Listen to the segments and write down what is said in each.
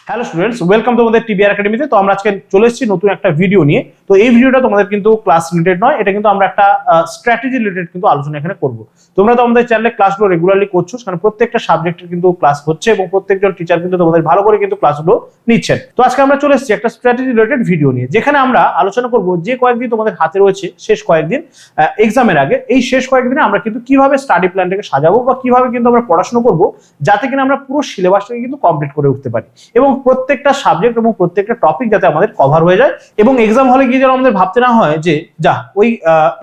Hello students, welcome তোমাদের TBR একাডেমিতে। তো আমরা আজকে চলে এসেছি নতুন একটা ভিডিও নিয়ে। তো এই ভিডিওটা তোমাদের কিন্তু ক্লাস রিলেটেড নয়, এটা কিন্তু আমরা একটা স্ট্র্যাটেজি রিলেটেড কিন্তু আলোচনা এখানে করব। তোমরা তো আমাদের চ্যানেলে ক্লাসগুলো রেগুলারলি করছো, কারণ প্রত্যেকটা সাবজেক্টের কিন্তু ক্লাস হচ্ছে এবং প্রত্যেকজন টিচার কিন্তু তোমাদের ভালো করে কিন্তু ক্লাসগুলো নিচ্ছেন। তো আজকে আমরা চলে এসেছি একটা স্ট্র্যাটেজি রিলেটেড ভিডিও নিয়ে, যেখানে আমরা আলোচনা করব যে কয়েকদিন তোমাদের হাতে রয়েছে, শেষ কয়েকদিন এক্সামের আগে, এই শেষ কয়েকদিনে আমরা কিন্তু কিভাবে স্টাডি প্ল্যানটাকে সাজাবো বা কিভাবে কিন্তু আমরা পড়াশোনা করব, যাতে কিনা আমরা পুরো সিলেবাসটাকে কিন্তু কমপ্লিট করে উঠতে পারি এবং প্রত্যেকটা সাবজেক্ট এবং প্রত্যেকটা টপিক যাতে আমাদের কভার হয়ে যায় এবং এক্সাম হলে গিয়ে যেন আমাদের ভাবতে না হয় যে যা ওই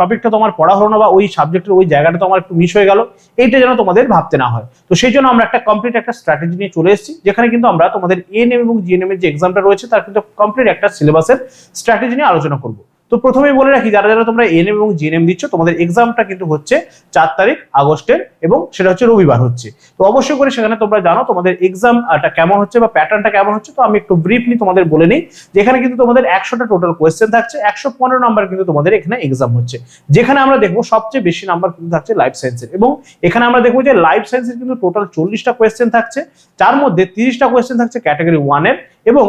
টপিকটা তো আমার পড়া হলো না বা ওই সাবজেক্টের ওই জায়গাটা তো আমার একটু মিস হয়ে গেল, এইটা যেন তোমাদের ভাবতে না হয়। তো সেই জন্য আমরা একটা কমপ্লিট একটা স্ট্র্যাটেজি নিয়ে চলে এসেছি, যেখানে কিন্তু আমরা তোমাদের এএনএম এবং জিএনএম এর যে এক্সামটা রয়েছে তার কিন্তু কমপ্লিট একটা সিলেবাসের স্ট্র্যাটেজি নিয়ে আলোচনা করব। তো প্রথমেই বলে রাখি, যারা যারা তোমরা এএনএম এবং জিএনএম দিচ্ছ, তোমাদের এক্সামটা কিন্তু হচ্ছে 4 তারিখ আগস্টের এবং সেটা হচ্ছে রবিবার হচ্ছে। তো অবশ্যই করে সেখানে তোমরা জানো তোমাদের এক্সামটা কেমন হচ্ছে বা প্যাটার্নটা কেমন হচ্ছে। তো আমি একটু ব্রিফলি তোমাদের বলে নিই, যেখানে কিন্তু তোমাদের 100টা টোটাল কোয়েশ্চেন থাকছে, 115 নাম্বার কিন্তু তোমাদের এখানে এক্সাম হচ্ছে, যেখানে আমরা দেখবো সবচেয়ে বেশি নাম্বার কিন্তু থাকছে লাইফ সায়েন্সের। এবং এখানে আমরা দেখবো যে লাইফ সায়েন্সের কিন্তু টোটাল 40টা কোয়েশ্চেন থাকছে, যার মধ্যে 30টা কোয়েশ্চেন থাকছে ক্যাটাগরি 1 এর এবং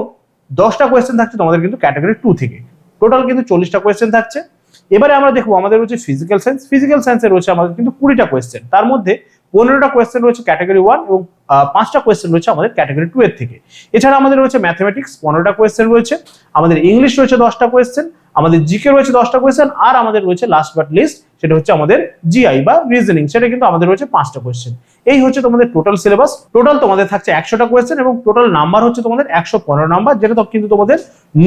10টা কোয়েশ্চেন থাকছে তোমাদের কিন্তু ক্যাটাগরি 2 থেকে। টোটাল কিন্তু 40টা কোয়েশ্চেন থাকছে। এবারে আমরা দেখবো আমাদের রয়েছে ফিজিক্যাল সায়েন্সে রয়েছে আমাদের কিন্তু 20টা কোয়েশ্চেন, তার মধ্যে 15টা কোয়েশ্চেন রয়েছে ক্যাটাগরি 1 এবং 5টা কোয়েশ্চেন রয়েছে আমাদের ক্যাটাগরি 2 এর থেকে। এছাড়া আমাদের রয়েছে ম্যাথমেটিক্স 15টা কোয়েশ্চেন রয়েছে, আমাদের ইংলিশ রয়েছে 10টা কোয়েশ্চেন, আমাদের জিকে রয়েছে 10টা কোয়েশ্চেন, আর আমাদের রয়েছে লাস্ট বাট লিস্ট সেটা হচ্ছে আমাদের জিআই বা রিজনিং, সেটা কিন্তু আমাদের রয়েছে 5টা কোয়েশ্চেন। এই হচ্ছে তোমাদের টোটাল সিলেবাস। টোটাল তোমাদের থাকছে 100টা কোয়েশ্চেন এবং টোটাল নাম্বার হচ্ছে তোমাদের 115 নাম্বার, যেটা তো কিন্তু তোমাদের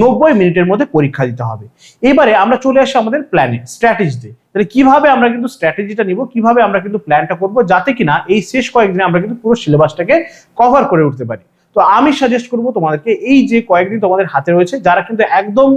90 মিনিটের মধ্যে পরীক্ষা দিতে হবে। এবারে আমরা চলে আসি আমাদের প্ল্যানে, স্ট্র্যাটেজিতে। তাহলে কিভাবে আমরা কিন্তু স্ট্র্যাটেজিটা নিব, কিভাবে আমরা কিন্তু প্ল্যানটা করব, যাতে কিনা এই শেষ কয়েকদিনে আমরা কিন্তু পুরো সিলেবাসটাকে কভার করে উঠতে পারি। তো আমি সাজেস্ট করবো তোমাদেরকে, এই যে কয়েকদিন তোমাদের হাতে রয়েছে, যারা কিন্তু একদম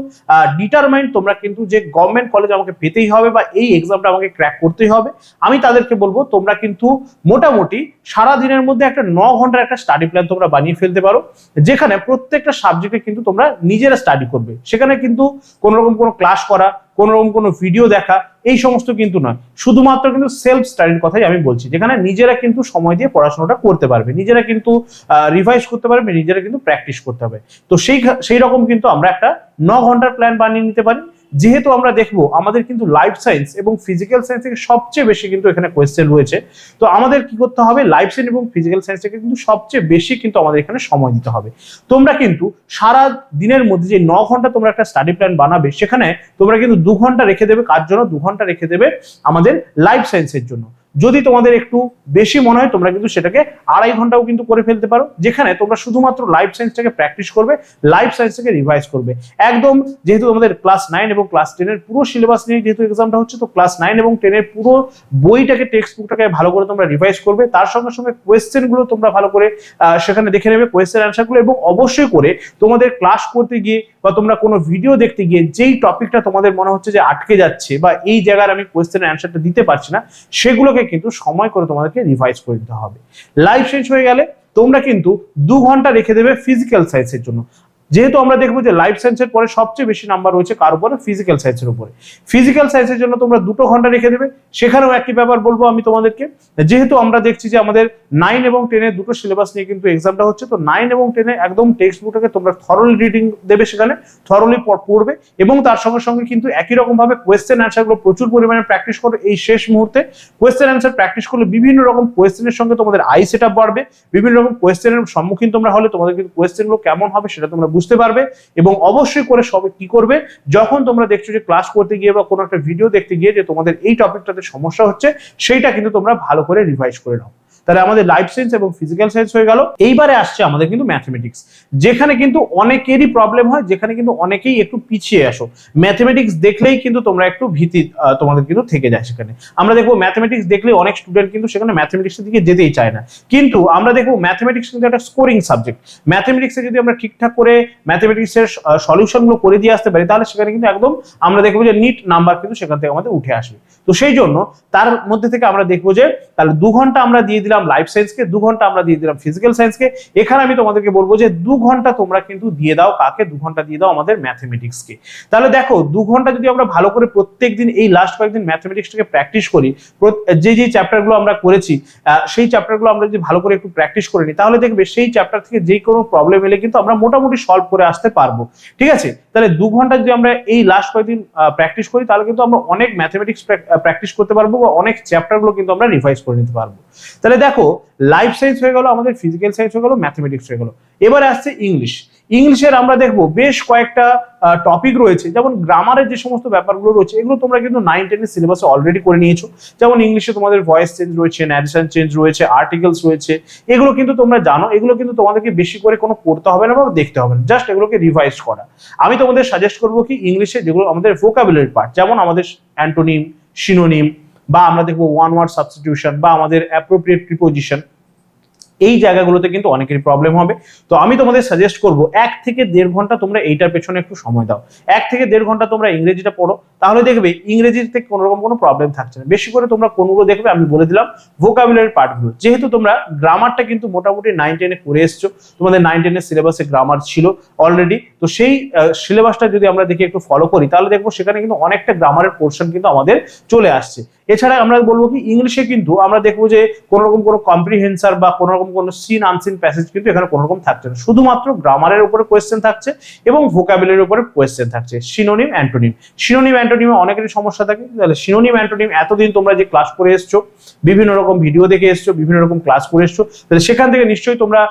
ডিটারমাইন্ড তোমরা কিন্তু যে গভর্নমেন্ট কলেজ আমাকে পেতেই হবে বা এই এক্সামটা আমাকে ক্র্যাক করতেই হবে, আমি তাদেরকে বলবো তোমরা কিন্তু মোটামুটি সারা দিনের মধ্যে একটা 9 ঘন্টার একটা স্টাডি প্ল্যান তোমরা বানিয়ে ফেলতে পারো, যেখানে প্রত্যেকটা সাবজেক্টে কিন্তু তোমরা নিজেরা স্টাডি করবে। সেখানে কিন্তু কোনো রকম কোনো ক্লাস করা, কোনো রকম কোনো ভিডিও দেখা, এই সমস্ত কিন্তু নয়, শুধুমাত্র কিন্তু সেলফ স্টাডির কথাই আমি বলছি, যেখানে নিজেরা কিন্তু সময় দিয়ে পড়াশোনাটা করতে পারবে, নিজেরা কিন্তু রিভাইজ করতে পারবে, নিজেরা কিন্তু প্র্যাকটিস করতে হবে। তো সেই রকম কিন্তু আমরা একটা 9 ঘন্টার প্ল্যান বানিয়ে নিতে পারি। যেহেতু আমরা দেখবো আমাদের কিন্তু লাইফ সায়েন্স এবং ফিজিক্যাল সায়েন্স থেকে সবচেয়ে বেশি কিন্তু এখানে কোয়েশ্চেন রয়েছে, তো আমাদের কি করতে হবে, লাইফ সায়েন্স এবং ফিজিক্যাল সায়েন্স থেকে কিন্তু সবচেয়ে বেশি কিন্তু আমাদের এখানে সময় দিতে হবে। তোমরা কিন্তু সারা দিনের মধ্যে যে 9 ঘন্টা তোমরা একটা স্টাডি প্ল্যান বানাবে, সেখানে তোমরা কিন্তু 2 ঘন্টা রেখে দেবে কার জন্য, 2 ঘন্টা রেখে দেবে আমাদের লাইফ সায়েন্সের জন্য। যদি তোমাদের একটু বেশি মনে হয়, তোমরা কিন্তু সেটাকে 2.5 ঘন্টাও কিন্তু করে ফেলতে পারো, যেখানে তোমরা শুধুমাত্র লাইফ সায়েন্সটাকে প্র্যাকটিস করবে, লাইফ সায়েন্সটাকে রিভাইজ করবে একদম। যেহেতু তোমাদের ক্লাস 9 এবং ক্লাস 10 এর পুরো সিলেবাস নিয়ে যেহেতু এক্সামটা হচ্ছে, তো ক্লাস 9 এবং 10 এর পুরো বইটাকে, টেক্সট বুকটাকে ভালো করে তোমরা রিভাইজ করবে, তার সঙ্গে সঙ্গে কোয়েশ্চেন গুলো তোমরা ভালো করে সেখানে দেখে নেবে, কোয়েশ্চেন অ্যান্সার গুলো, এবং অবশ্যই করে তোমাদের ক্লাস করতে গিয়ে বা তোমরা কোনো ভিডিও দেখতে গিয়ে যেই টপিকটা তোমাদের মনে হচ্ছে যে আটকে যাচ্ছে বা এই জায়গায় আমি কোয়েশ্চেনের অ্যান্সারটা দিতে পারছি না, সেগুলোকে কিন্তু সময় করে তোমাদেরকে রিভাইজ করে দিতে হবে। লাইফ শেষ হয়ে গেলে তোমরা কিন্তু 2 ঘন্টা রেখে দেবে ফিজিক্যাল সায়েন্সের জন্য। যেহেতু আমরা দেখবো যে লাইফ সায়েন্সের পরে সবচেয়ে বেশি নাম্বার রয়েছে কার উপরে, ফিজিক্যাল সায়েন্সের উপরে। ফিজিক্যাল সায়েন্সের জন্য তোমরা 2 ঘন্টা রেখে দেবে। সেখানেও একই ব্যাপার বলবো আমি তোমাদেরকে, যেহেতু আমরা দেখছি যে আমাদের 9 এবং 10 এর দুটো সিলেবাস নিয়ে কিন্তু এক্সামটা হচ্ছে, তো 9 এবং 10 এ একদম টেক্সট বুকটাকে তোমরা থরলি রিডিং দেবে, সেখানে থরলি পড়বে, এবং তার সঙ্গে সঙ্গে কিন্তু একই রকম ভাবে কোয়েশ্চেন অ্যান্সার গুলো প্রচুর পরিমাণে প্র্যাকটিস করো। এই শেষ মুহূর্তে কোয়েশ্চেন অ্যান্সার প্র্যাকটিস করলে বিভিন্ন রকম কোয়েশ্চেনের সঙ্গে তোমাদের আই সেটআপ বাড়বে, বিভিন্ন রকম কোয়েশ্চেনের সম্মুখীন তোমরা হলে তোমাদের কিন্তু কোয়েশ্চেন গুলো কেমন হবে সেটা তোমরা বুঝতে পারবে। এবং অবশ্যই করে সবে কি করবে, যখন তোমরা দেখছো যে ক্লাস করতে গিয়ে বা কোনো একটা ভিডিও দেখতে গিয়ে যে তোমাদের এই টপিকটাতে সমস্যা হচ্ছে, সেইটা কিন্তু তোমরা ভালো করে রিভাইজ করে নাও। তাহলে আমাদের লাইফ সায়েন্স এবং ফিজিক্যাল সায়েন্স হয়ে গেল। এইবারে আসছে আমাদের কিন্তু ম্যাথমেটিক্স, যেখানে কিন্তু অনেকেরই প্রবলেম হয়, যেখানে কিন্তু অনেকেই একটু পিছিয়ে আসো। ম্যাথমেটিক্স দেখলেই কিন্তু তোমরা একটু ভীতি তোমাদের কিন্তু থেকে যায়। সেখানে আমরা দেখবো ম্যাথমেটিক্স দেখলে অনেক স্টুডেন্ট কিন্তু সেখানে ম্যাথমেটিক্সের দিকে যেতেই চায় না, কিন্তু আমরা দেখবো ম্যাথমেটিক্স কিন্তু একটা স্কোরিং সাবজেক্ট। ম্যাথমেটিক্সে যদি আমরা ঠিকঠাক করে ম্যাথমেটিক্সের সলিউশন গুলো করে দিয়ে আসতে পারি, তাহলে সেখানে কিন্তু একদম আমরা দেখবো যে নিট নাম্বার কিন্তু সেখান থেকে আমাদের উঠে আসবে। তো সেই জন্য তার মধ্যে থেকে আমরা দেখবো যে তাহলে 2 ঘন্টা আমরা দিয়ে দিলাম দিলাম লাইফ সায়েন্সকে, 2 ঘন্টা আমরা দিয়ে দিলাম ফিজিক্যাল সায়েন্সকে। এখানে আমি তোমাদেরকে বলবো যে 2 ঘন্টা তোমরা কিন্তু দিয়ে দাও কাকে, 2 ঘন্টা দিয়ে দাও আমাদের ম্যাথমেটিক্সকে। তাহলে দেখো 2 ঘন্টা যদি আমরা ভালো করে প্রত্যেকদিন এই লাস্ট কয়েকদিন ম্যাথমেটিক্সটাকে প্র্যাকটিস করি, যে যে চ্যাপ্টারগুলো আমরা করেছি সেই চ্যাপ্টারগুলো আমরা যদি ভালো করে একটু প্র্যাকটিস করে নিই, তাহলে দেখবে সেই চ্যাপ্টার থেকে যে কোনো প্রবলেম এলে কিন্তু আমরা মোটামুটি সলভ করে আসতে পারবো। ঠিক আছে, তাহলে 2 ঘন্টা যদি আমরা এই লাস্ট কয়েকদিন প্র্যাকটিস করি, তাহলে কিন্তু আমরা অনেক ম্যাথমেটিক্স প্র্যাকটিস করতে পারবো বা অনেক চ্যাপ্টারগুলো কিন্তু আমরা রিভাইজ করে নিতে পারবো। তাহলে দেখো লাইফ সায়েন্স হয়ে গেল, আমাদের ফিজিক্যাল সায়েন্স হয়ে গেল, ম্যাথমেটিক্স হয়ে গেল। এবারে আসছে ইংলিশ। ইংলিশের আমরা দেখবো বেশ কয়েকটা টপিক রয়েছে, যেমন গ্রামারের যে সমস্ত ব্যাপারগুলো রয়েছে এগুলো তোমরা কিন্তু 9-10 এর সিলেবাসে অলরেডি করে নিয়েছো। যেমন ইংলিশে তোমাদের ভয়েস চেঞ্জ রয়েছে, ন্যারেশন চেঞ্জ রয়েছে, আর্টিকেলস রয়েছে, এগুলো কিন্তু তোমরা জানো। এগুলো কিন্তু তোমাদেরকে বেশি করে কোনো পড়তে হবে না বা দেখতে হবে না, জাস্ট এগুলোকে রিভাইজ করা। আমি তোমাদের সাজেস্ট করবো কি ইংলিশে যেগুলো আমাদের ভোকাবুলারি পার্ট, যেমন আমাদের অ্যান্টোনিম, সিনোনিম, বা আমরা দেখবো ওয়ান ওয়ার্ড সাবস্টিটিউশন বা আমাদের অ্যাপ্রোপ্রিয়েট প্রিপোজিশন, এই জায়গাগুলোতে কিন্তু অনেকেরই প্রবলেম হবে। তো আমি তোমাদের সাজেস্ট করবো 1 থেকে 1.5 ঘন্টা তোমরা এইটার পেছনে একটু সময় দাও। 1 থেকে 1.5 ঘন্টা তোমরা ইংরেজিটা পড়ো, তাহলে দেখবে ইংরেজিতে কোনো রকম কোনো প্রবলেম থাকছে না। বেশি করে তোমরা কোনগুলো দেখবে আমি বলে দিলাম ভোকাবুলারি পার্টগুলো, যেহেতু তোমরা গ্রামারটা কিন্তু মোটামুটি 9-10 এ করে এসছো, তোমাদের 9-10 এর সিলেবাসে গ্রামার ছিল অলরেডি। তো সেই সিলেবাসটা যদি আমরা দেখি একটু ফলো করি, তাহলে দেখবো সেখানে কিন্তু অনেকটা গ্রামারের পোর্শন কিন্তু আমাদের চলে আসছে। এছাড়া আমরা বলবো কি ইংলিশে কিন্তু আমরা দেখবো যে কোনো রকম কোনো কম্প্রিহেন্সার বা কোনো রকম কোনো সিন আনসিন প্যাসেজ কিন্তু এখানে কোনো রকম থাকছে না, শুধুমাত্র গ্রামারের উপরে কোয়েশ্চেন থাকছে এবং ভোকাবুলারির উপরে কোয়েশ্চেন থাকছে। সিনোনিম, অ্যান্টোনিম, সিনোনিম অ্যান্টোনিমে অনেকেরই সমস্যা থাকে। তাহলে সিনোনিম অ্যান্টোনিম এতদিন তোমরা যে ক্লাস করে এসছো, বিভিন্ন রকম ভিডিও দেখে এসছো, বিভিন্ন রকম ক্লাস করে এসছো, তাহলে সেখান থেকে নিশ্চয়ই তোমরা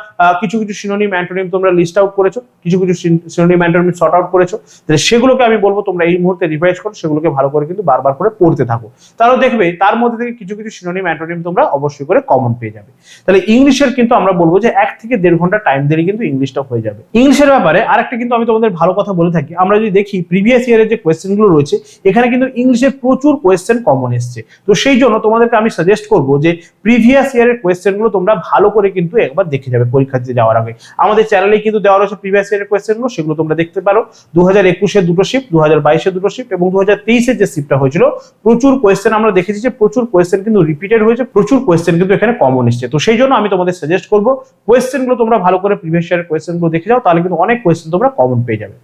কিছু কিছু সিনোনিম অ্যান্টোনিম তোমরা লিস্ট আউট করেছো, কিছু কিছু সিনোনিম অ্যান্টোনিম সর্ট আউট করেছো। তাহলে সেগুলোকে আমি বলবো তোমরা এই মুহূর্তে রিভাইজ করো, সেগুলোকে ভালো করে কিন্তু বারবার করে পড়তে থাকো। তাহলে দেখবে তার মধ্যে থেকে কিছু কিছু সিনোনিম অ্যান্টোনিম তোমরা অবশ্যই করে কমন পেয়ে যাবে। তাহলে ইংলিশের কিন্তু আমরা বলবো যে 1 থেকে 1.5 ঘন্টা টাইম দিলে কিন্তু ইংলিশটা হয়ে যাবে। ইংলিশের ব্যাপারে আরেকটা কিন্তু আমি তোমাদের ভালো কথা বলে থাকি, আমরা যদি দেখি প্রিভিয়াস ইয়ারের যে কোয়েশ্চেন গুলো রয়েছে, এখানে কিন্তু ইংলিশে প্রচুর কোয়েশ্চেন কমন এসছে। তো সেই জন্য তোমাদেরকে আমি সাজেস্ট করবো যে প্রিভিয়াস ইয়ারের কোয়েশ্চেন গুলো তোমরা ভালো করে কিন্তু একবার দেখে যাবে পরীক্ষা দিতে যাওয়ার আগে। আমাদের চ্যানেলে কিন্তু দেওয়া রয়েছে প্রিভিয়াস ইয়ারের কোয়েশ্চেন গুলো, সেগুলো তোমরা দেখতে পারো। 2021-এর দুটো শিফট, 2022-এর দুটো শিফট এবং 2023-এর যে শিফটটা হয়েছিল, প্রচুর কোয়েশ্চেন আমরা দেখেছি যে প্রচুর কোয়েশ্চেন কিন্তু রিপিটেড হয়েছে, প্রচুর কোয়েশ্চেন কিন্তু এখানে কমন এসছে। তো সেই জন্য আমি তোমাদের সাজেস্ট করবো কোয়েশ্চেন গুলো তোমরা ভালো করে প্রিভিয়াস ইয়ারের কোয়েশ্চেন গুলো দেখে যাও, তাহলে কিন্তু অনেক কোয়েশ্চেন তোমরা কমন পেয়ে যাবে।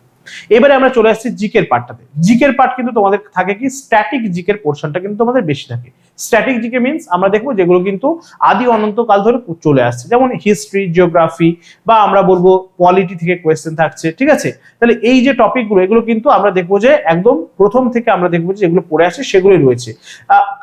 এবারে আমরা চলে আসছি জিকের পার্টটাতে। জিকের পার্ট কিন্তু তোমাদের থাকে কি স্ট্যাটিক জিকের পোর্শনটা কিন্তু তোমাদের বেশি থাকে। স্ট্যাটিক জিকে মিন্স আমরা দেখবো যেগুলো কিন্তু আদি অনন্তকাল ধরে চলে আসছে, যেমন হিস্ট্রি, জিওগ্রাফি বা আমরা বলবো পলিটি থেকে কোয়েশ্চেন থাকছে। ঠিক আছে, তাহলে এই যে টপিকগুলো এগুলো কিন্তু আমরা দেখবো যে একদম প্রথম থেকে আমরা দেখবো যে যেগুলো পড়ে আসছে সেগুলোই রয়েছে।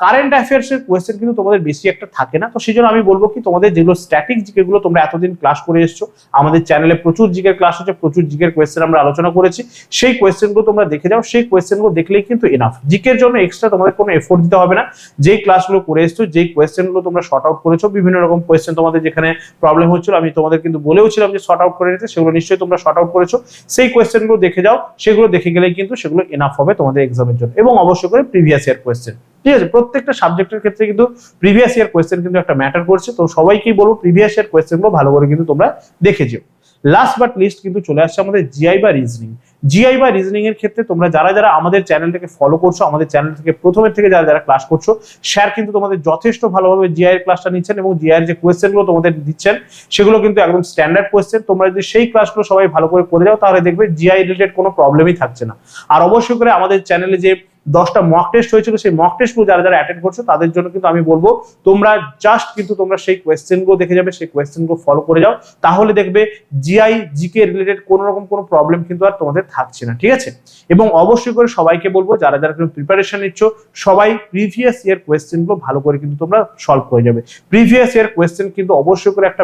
কারেন্ট অ্যাফেয়ার্স এর কোয়েশ্চেন কিন্তু তোমাদের বেশি একটা থাকে না। তো সেই জন্য আমি বলবো কি তোমাদের যেগুলো স্ট্যাটিক জিকে গুলো তোমরা এতদিন ক্লাস করে এসছো, আমাদের চ্যানেলে প্রচুর জিকের ক্লাস হচ্ছে, প্রচুর জিকের কোয়েশ্চেন আমরা আলোচনা করেছি, সেই কোয়েশ্চেন গুলো তোমরা দেখে যাও। সেই কোয়েশ্চেন গুলো দেখলেই কিন্তু এনাফ, জিকের জন্য এক্সট্রা তোমাদের কোনো এফোর্ট দিতে হবে না। যে ক্লাসগুলো করে এসছো, যেই কোয়েশ্চেন গুলো তোমরা শর্ট আউট করেছো, বিভিন্ন রকম কোয়েশ্চেন তোমাদের যেখানে প্রবলেম হচ্ছিল আমি তোমাদের কিন্তু বলেও ছিলাম যে শর্ট আউট করে নিতে, সেগুলো নিশ্চয়ই তোমরা শর্ট আউট করেছো। সেই কোয়েশ্চেন গুলো দেখে যাও, সেগুলো দেখে গেলেই কিন্তু সেগুলো এনাফ হবে তোমাদের এক্সামের জন্য। এবং অবশ্যই করে প্রিভিয়াস ইয়ার কোয়েশ্চেন, ঠিক আছে, প্রত্যেকটা সাবজেক্টের ক্ষেত্রে কিন্তু প্রিভিয়াস ইয়ার কোয়েশ্চেন কিন্তু একটা ম্যাটার করছে। তো সবাইকেই বলবো প্রিভিয়াস ইয়ার কোয়েশ্চেন গুলো ভালো করে কিন্তু তোমরা দেখে যেও। লাস্ট বাট লিস্ট কিন্তু চলে আসছে আমাদের জিআই বা রিজনিং। জিআই বা রিজনিং এর ক্ষেত্রে তোমরা যারা যারা আমাদের চ্যানেলটাকে ফলো করছো, আমাদের চ্যানেল থেকে প্রথমের থেকে যারা যারা ক্লাস করছো, স্যার কিন্তু তোমাদের যথেষ্ট ভালোভাবে জিআই এর ক্লাসটা নিচ্ছেন এবং জিআই এর যে কোয়েশ্চেন গুলো তোমাদের দিচ্ছেন সেগুলো কিন্তু একদম স্ট্যান্ডার্ড কোয়েশ্চেন। তোমরা যদি সেই ক্লাসগুলো সবাই ভালো করে করে যাও, তাহলে দেখবে জিআই রিলেটেড কোনো প্রবলেমই থাকছে না। আর অবশ্যই করে আমাদের চ্যানেলে যে 10টা মক টেস্ট হয়েছিল, সেই মক টেস্টগুলো যারা যারা অ্যাটেন্ড করছো তাদের জন্য কিন্তু আমি বলবো তোমরা জাস্ট কিন্তু তোমরা সেই কোয়েশ্চেনগুলো দেখে যাবে, সেই কোয়েশ্চেনগুলো ফলো করে যাও, তাহলে দেখবে জিআই জিকে রিলেটেড কোনো রকম কোনো প্রবলেম কিন্তু আর তোমাদের থাকছে না। ঠিক আছে, এবং অবশ্যই করে সবাইকে বলবো যারা যারা প্রিপারেশন নিচ্ছ সবাই প্রিভিয়াস ইয়ার কোয়েশ্চেনগুলো ভালো করে কিন্তু তোমরা সলভ করে যাবে। প্রিভিয়াস ইয়ার কোয়েশ্চেন কিন্তু অবশ্যই করে একটা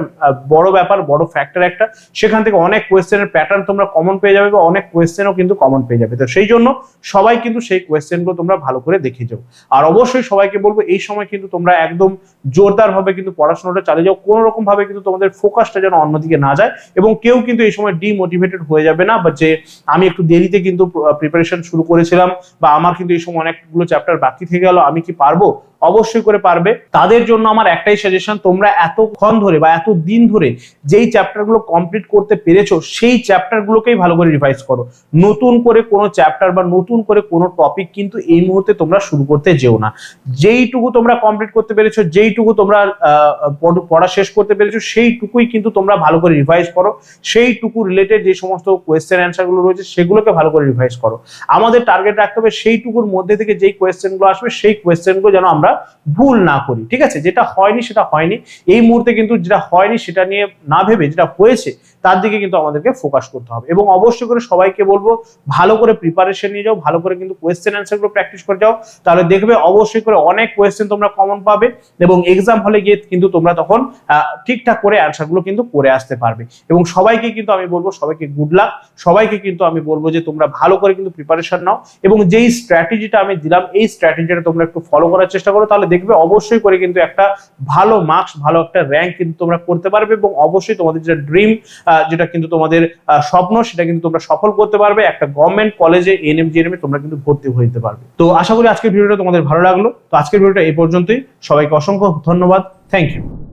বড় ব্যাপার, বড় ফ্যাক্টর একটা। সেখান থেকে অনেক কোয়েশ্চেনের প্যাটার্ন তোমরা কমন পেয়ে যাবে বা অনেক কোয়েশ্চেনও কিন্তু কমন পেয়ে যাবে। তো সেই জন্য সবাই কিন্তু সেই কোয়েশ্চেনগুলো তোমরা ভালো করে দেখে যাও। আর অবশ্যই সবাইকে বলবো এই সময় কিন্তু তোমরা একদম জোরদার ভাবে কিন্তু পড়াশোনাটা চালিয়ে যাও, কোনো রকম ভাবে কিন্তু তোমাদের ফোকাসটা যেন অন্যদিকে না যায় এবং কেউ কিন্তু এই সময় ডিমোটিভেটেড হয়ে যাবে না, বা যে আমি একটু দেরিতে কিন্তু প্রিপারেশন শুরু করেছিলাম বা আমার কিন্তু এই সময় অনেকগুলো চ্যাপ্টার বাকি থেকে গেল, আমি কি পারবো, অবশ্যই করে পারবে। তাদের জন্য আমার একটাই সাজেশন, তোমরা এতক্ষণ ধরে বা এত দিন ধরে যেই চ্যাপ্টারগুলো কমপ্লিট করতে পেরেছো সেই চ্যাপ্টারগুলোকেই ভালো করে রিভাইজ করো। নতুন করে কোনো চ্যাপ্টার বা নতুন করে কোনো টপিক কিন্তু এই মুহূর্তে তোমরা শুরু করতে যেও না। যেইটুকু তোমরা কমপ্লিট করতে পেরেছো, যেইটুকু তোমরা পড়া শেষ করতে পেরেছো, সেইটুকুই কিন্তু তোমরা ভালো করে রিভাইজ করো। সেইটুকু রিলেটেড যে সমস্ত কোয়েশ্চেন অ্যান্সার গুলো রয়েছে সেগুলোকে ভালো করে রিভাইজ করো। আমাদের টার্গেট রাখতে হবে সেইটুকুর মধ্যে থেকে যেই কোয়েশ্চেন গুলো আসবে সেই কোয়েশ্চেন গুলো যেন আমরা ভুল না করি, ঠিক আছে? যেটা হয়নি সেটা হয়নি, এই মুহূর্তে কিন্তু যেটা হয়নি সেটা নিয়ে না ভেবে যেটা হয়েছে তার দিকে কিন্তু আমাদেরকে ফোকাস করতে হবে। এবং অবশ্যই করে সবাইকে বলবো ভালো করে প্রিপারেশন নিয়ে যাও, ভালো করে কিন্তু কোয়েশ্চেন অ্যান্সার গুলো প্র্যাকটিস করে যাও, তাহলে দেখবে অবশ্যই করে অনেক কোয়েশ্চেন তোমরা কমন পাবে এবং এক্সাম হলে গিয়ে কিন্তু তোমরা তখন ঠিকঠাক করে অ্যান্সার গুলো কিন্তু করে আসতে পারবে। এবং সবাইকে কিন্তু আমি বলবো, সবাইকে গুড লাক, সবাইকে কিন্তু আমি বলবো যে তোমরা ভালো করে কিন্তু প্রিপারেশন নাও এবং যেই স্ট্র্যাটেজিটা আমি দিলাম এই স্ট্র্যাটেজিটা তোমরা একটু ফলো করার চেষ্টা করো, তাহলে দেখবে অবশ্যই করে কিন্তু একটা ভালো মার্কস, ভালো একটা র্যাঙ্ক কিন্তু তোমরা করতে পারবে এবং অবশ্যই তোমাদের যেটা ড্রিম, যেটা কিন্তু তোমাদের স্বপ্ন, সেটা কিন্তু তোমরা সফল করতে পারবে। একটা গভর্নমেন্ট কলেজে এএনএম জিএনএম এ তোমরা কিন্তু ভর্তি হতে পারবে। তো আশা করি আজকের ভিডিওটা তোমাদের ভালো লাগলো। তো আজকের ভিডিওটা এই পর্যন্তই। সবাইকে অসংখ্য ধন্যবাদ। Thank you.